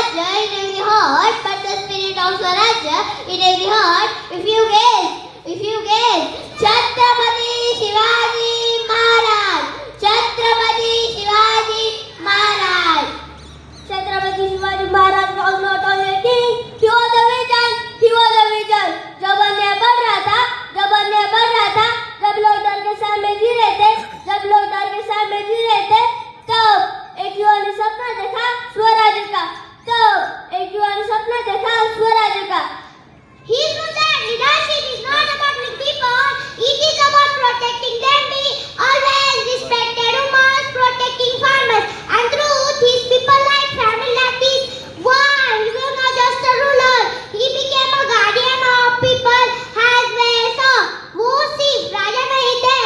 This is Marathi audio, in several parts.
Swarajya in every heart, but the spirit of Swarajya in every heart. If you gaze, Chhatrapati Shivaji Maharaj, Chhatrapati Shivaji Maharaj. Chhatrapati Shivaji Maharaj was not only a king, he was a vision. जब अन्याय बढ़ रहा था, जब लोग डर के सामने जी रहे थे, तब एक युवा ने सपना देखा स्वराज्य का, He knew that leadership is not about the people, it is about protecting them. He always respected women, protecting farmers, and through his people like family like this. Why? He was not just a ruler, he became a guardian of people as well. So, वो सिर्फ राजा नहीं थे,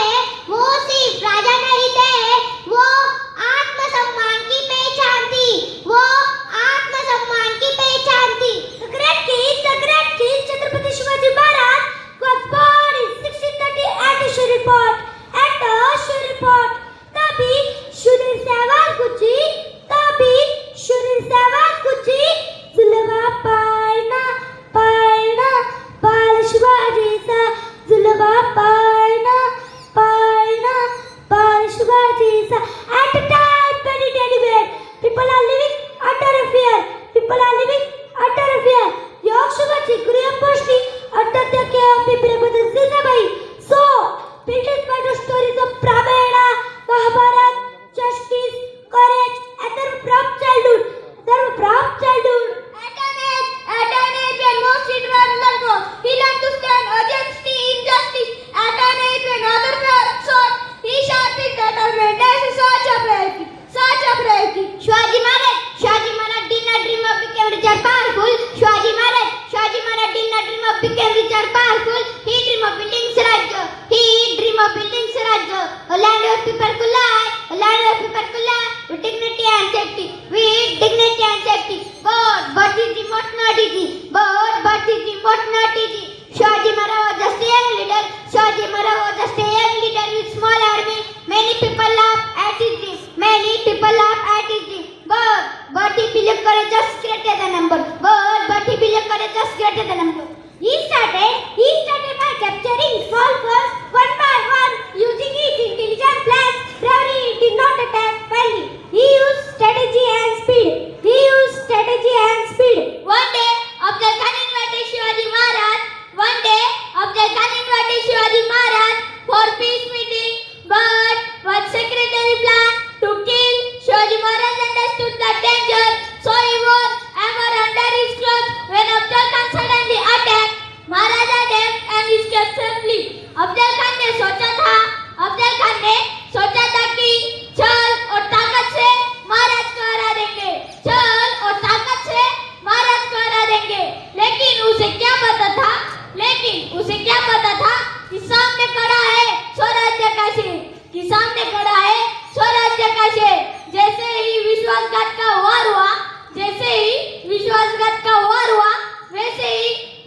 वो आत्मसम्मान की पहचान थी, The great king, Chhatrapati Shivaji Maharaj was born in 1630 at Shuripot. तभी शूरीर सहवाग गुची, जुलवा पाळणा बाल शिवाजीचा, जुलवा पाळणा बाल शिवाजीचा. At a time when in anywhere, people are living under a fear. योग शुभाची गृहपोषणी अर्थात पिपरेबद्दल Jijabai. So, British by the stories of Ramayana, Mahabharata, justice, courage, and their from childhood. At an age when most children learn to, he learned to stand against the injustice. At an age when others were sought, he sharpened determined as such a brave king. Shivaji Maharaj did not dream of becoming rich or powerful. Shivaji Maharaj did not dream of becoming rich or powerful. He dreamed of building Swarajya. A land where people could live with dignity and safety. But it is not easy. Shivaji Maharaj was just a young leader. With small army. Many people laugh at his dream. But he believed courage just greater than number. He started by capturing small force one by one, using his intelligent plans. Bravery did not attack finally. He used strategy and speed. One day, Afzal Khan invited Shivaji Maharaj for peace meeting. But when secretary planned to kill, Shivaji Maharaj understood the danger. So he wore armor under his clothes. When Afzal Khan suddenly attacked, Maharaja left and escaped safely. Afzal Khan ने सोचा था कि छल और ताकत से महाराज को हरा देंगे, लेकिन उसे क्या पता था कि सामने खड़ा है स्वराज्य का शेर. जैसे ही विश्वासघात का वार हुआ, वैसे ही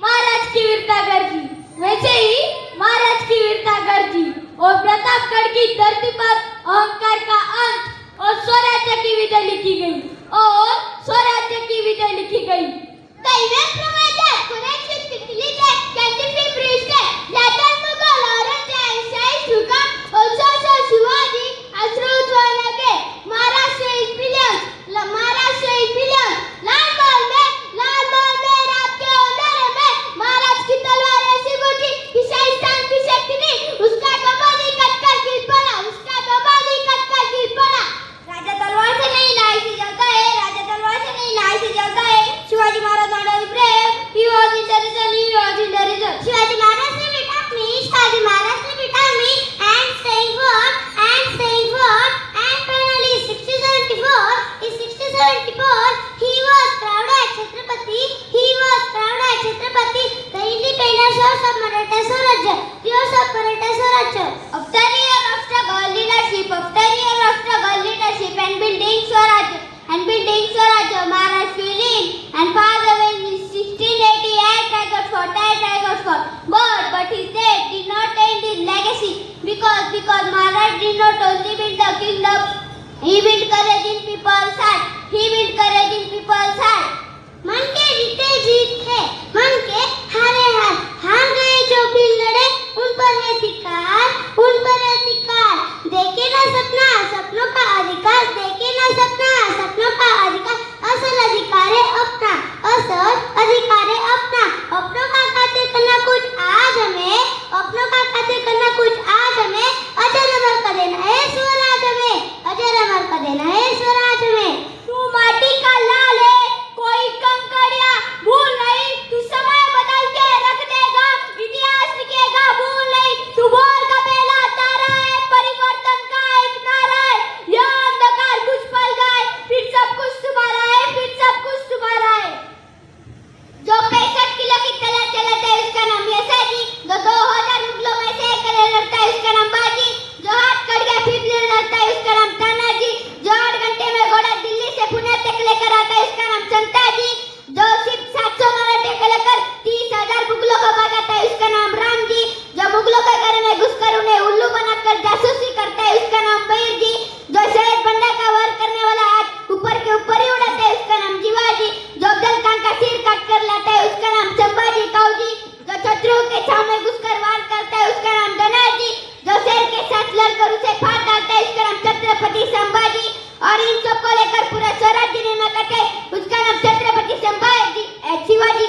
महाराज की वीरता गरजी और प्रतापगढ़ की धरती पर अहंकार का अंत और स्वराज्य की विजय लिखी गई. The event provided that connection between that can be bridged. Later Mughal Aurangzeb to come also saw Shivaji as ruled one again. Maharashtra is billions. लाल बॉल में रात के अंधेरे में महाराज की तलवार ऐसी गुजरी कि शाइस्तान की शक्ति ने उसका कमाल ही कटकर गिर पड़ा. राजा तलवार से नहीं लाए से जलता है. Shivaji Maharaj not only brave, he was intelligent. Shivaji Maharaj lived army and staying firm. And finally, 1674, he was crowned as Chhatrapati. The independent source of Maratha Swarajya. After years of struggle, leadership, and building Swarajya, Maharaj fell in and passed away in 1688 Tiger Fort. But his death did not end his legacy because Maharaj did not only build the kingdom, He built courage in people's heart. He built courage in people's heart. मन के जीते जीत है, मन के हारे हार, हार गए जो भी लड़े, उन पर है धिक्कार, उन पर है धिक्कार। देखे ना सपना, सपनों का अधिकार, देखे ना सपना, सपनों का अधिकार, असल अधिकार है अपना, असल अधिकार है अपना। अपनों का खातिर करना कुछ आज हमें, अपनों का खातिर करना कुछ आज हमें, अजर अमर कर देना है स्वराज हमें, अजर अमर कर देना है स्वराज हमें। तू माटी का लाल है, कोई कंकड़िया भूल नहीं, तू समय बदल के रख देगा, इतिहास लिखेगा भूल नहीं। तू भोर का पहला तारा है, परिवर्तन का एक नारा है, यह अंधकार कुछ पल गए, फिर सब कुछ तुम्हारा है, फिर सब कुछ तुम्हारा है। जो 65 किलो की तलवार चलाता है उसका नाम यशाजी, जो 2000 मुगलों में से एक लड़ता है उसका नाम बाजी, जो हाथ कट गया फिर लड़ता है उसका नाम तानाजी, जो 8 घंटे में घोड़ा दिल्ली से पुणे तक लेकर आता है उसका नाम संताजी, जो सिर्फ 700 मराठे को लेकर 30,000 मुगलों को भगाता है उसका नाम रामजी, जो मुगलों के घर में घुसकर उन्हें उल्लू बनाकर जासूसी करता है उसका नाम बहीर जी, जो शहीद बंदा का वार करने वाला हाथ ऊपर के ऊपर ही उड़ाता है उसका नाम जीवाजी, जो अफजल खान का सिर काट कर लाता है उसका नाम संभाजी काऊजी, जो शत्रुओं के छाव में घुसकर वार करता है उसका नाम धनाजी, जो शेर के साथ लड़कर उसे फाड़ डालता है उसका नाम छत्रपति संभाजी, और इन सब को लेकर पूरा स्वराज्य निर्माण करते उसका नाम Chhatrapati Sambhaji Shivaji.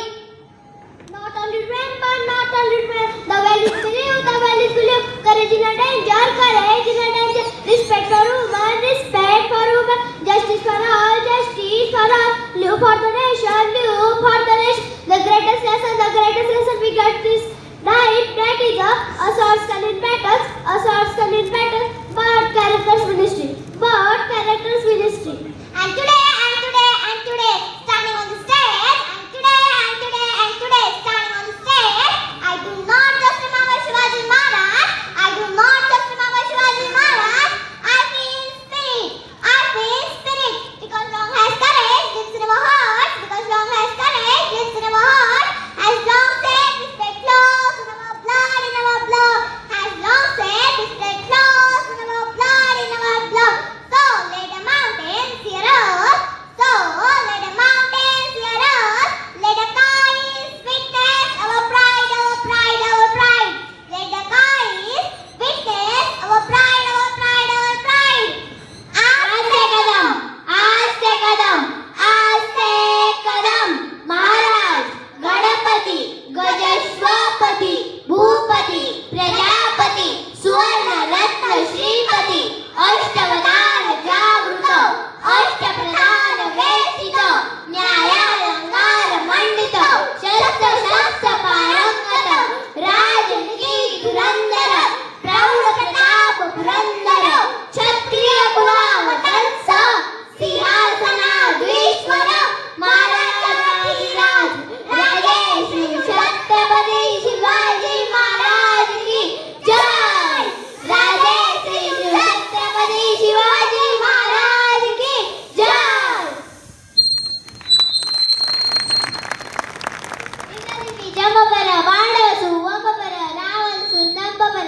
Not only rain, but not only rain. The valleys believe, courage in a danger, courage in a danger. Respect for women, respect for women. Justice for all, justice for all. Live for the nation, live for the nation. The greatest lesson we got this night. That is a sword skull in battles, a sword skull in battles. But characters ministry, but characters ministry. And today, standing on the stage. And today, standing on the stage, I do not just remember Shivaji Maharaj. I do not just remember Shivaji Maharaj. I feel spirit. Because long has courage lives in our hearts. Because long has courage lives in our hearts. Has long said respect flows in our blood, in our blood. Has long said respect flows in our blood, in our blood. So let the mountains hear us. So let the mountains hear us. Let the skies witness our pride, our pride, our pride. Let the skies witness our pride, our pride, our pride. आस्ते कदम, आस्ते कदम, आस्ते कदम. महाराज, गणपति, गजस्वपति, भूपति, प्रजापति, सुवर्ण रत्न श्रीपति, अष्टवदान जागृत, अष्टप्रधान वेदित, न्यायालंकार मंडित, शस्त्र शास्त्र पारंगत, राजनीति धुरंधर, प्रौढ़ प्रताप पुरंदर, क्षत्रिय कुलावतंस, सिंहासनाधीश्वर, महाराज राजे श्री छत्रपति शिवाजी महाराज की जय. राजे श्री छत्रपति शिवाजी महाराज की जय. इंद्रजिमी जंबपर पांडवसु वंबपर रावणसु नंबपर.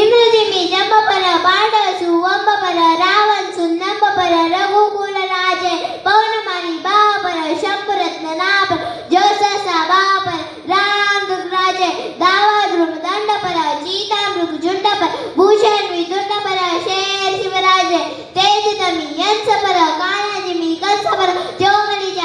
इंद्रजिमी जंबपर पांडवसु वंबपर रावणसु नंबपर रघुकुल राजे पवनमाली बापर शंभरत्न नापर जससा बापर राम दुर्राजे दावाद्रुम दंडपर चीतामृग झुंडपर भूषण विदुंडपर शेर शिवराजे तेजतमी यंसपर कानाजिमी कंसपर जोमलीज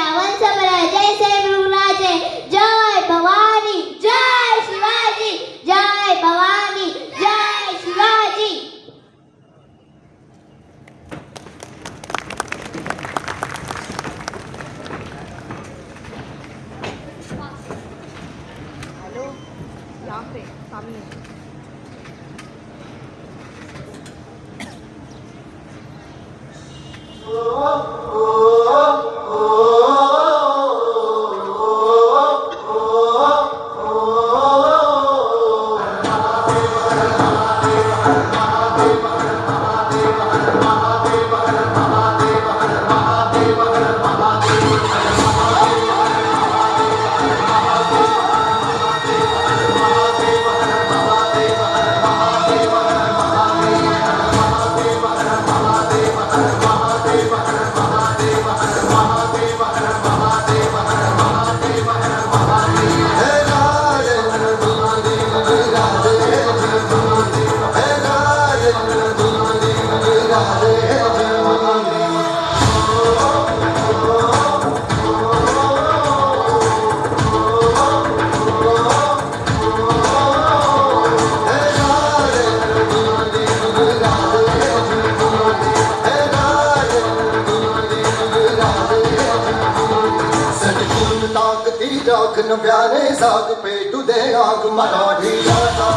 नव्याने साग पेटू दे आग मराठी याचा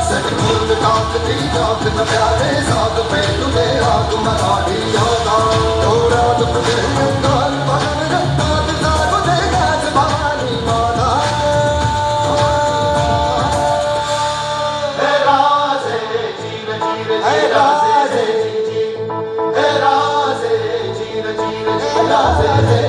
सटकून टाकती आग नव्याने साग पेटू दे आग मराठी याचा डोळ्यात तुझे अंगार भरून रक्तात जागू दे गाज भवानी माता हे राजे जीर जीर हे राजे हे राजे जीर जीर हे राजे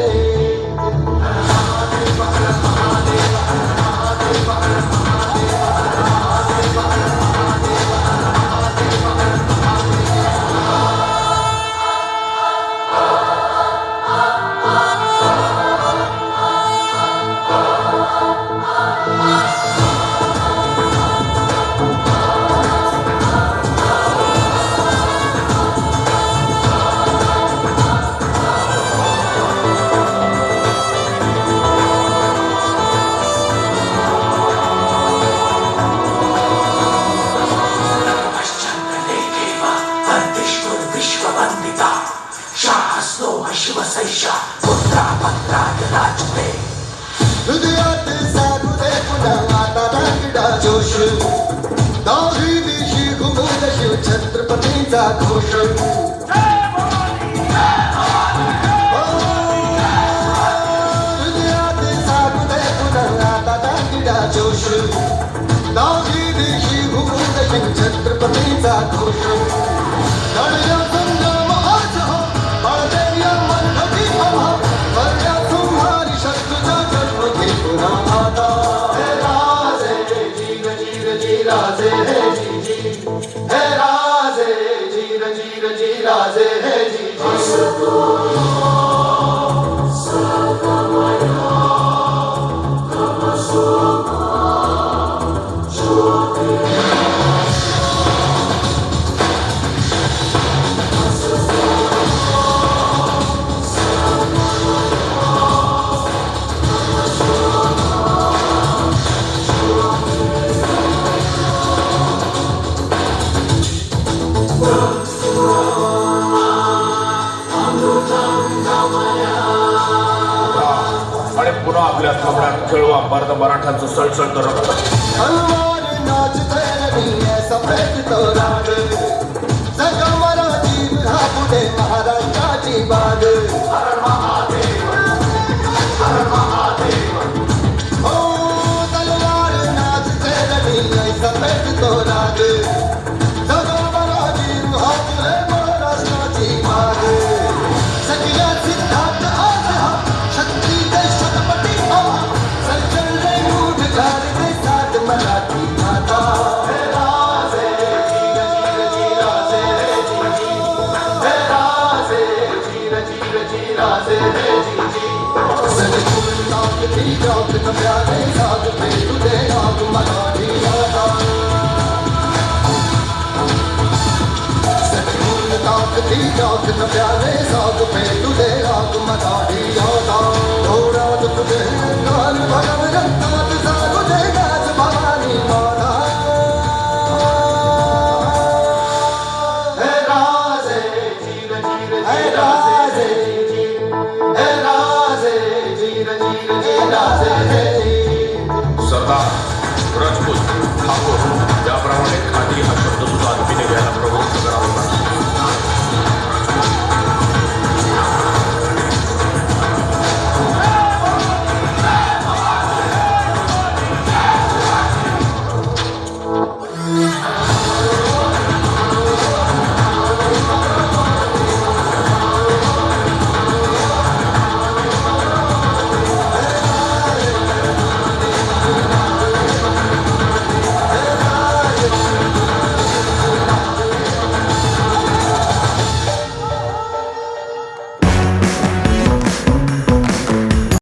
हृदयात साधू दे पुन्हा आता दांगडा जोश दाही दिशी घुमून शिव छत्रपतीचा घोष हृदयात साधू दे पुन्हा आता दांगडा जोश दाही दिशी घुमून शिव छत्रपतीचा घोष गणया संगम आज हो बळदेया मनोधी हवा बळ्या तुम्हारी शत्रुजा जन्मती पुन्हा आता हे राजे जीर जीर जी राजे हे जी जी हे राजे जीर जीर जी राजे हे जी आणि पुन्हा आपल्या थांबड्यात खेळवा भारत मराठ्यांचं सळसळतं रक्त तलवार नाचते रवी ऐसा फेकतो राग जगा मराठी हा पुढे महाराष्ट्राची बाग हर महादेव हो तलवार नाचते रवी ऐसा फेकतो राग जगा मराठी हा पुढे महाराष्ट्राची बाग सगळ्या सिद्धार्थ आज हा शक्ती दे शतपती हवा सज्जन रे मूठ घाल दे साथ मराठी माता हे राजे जीर जीर जी राजे हे जी जी हे राजे जीर जीर जी राजे हे जी जी सजकुल ताकती जात नव्याने साग पेटू दे आग मराठी याचा सजकुल ताकती जात नव्याने साग पेटू दे आग मराठी याचा डोळ्यात तुझे अंगार भरून रक्तात जागू दे गाज भवानी माता हे राजे जीर जीर हे राजे हे राजे जीर जीर जी राजे हे सरदार राजपूत ठाकूर याप्रमाणे खादी हा शब्द सुद्धा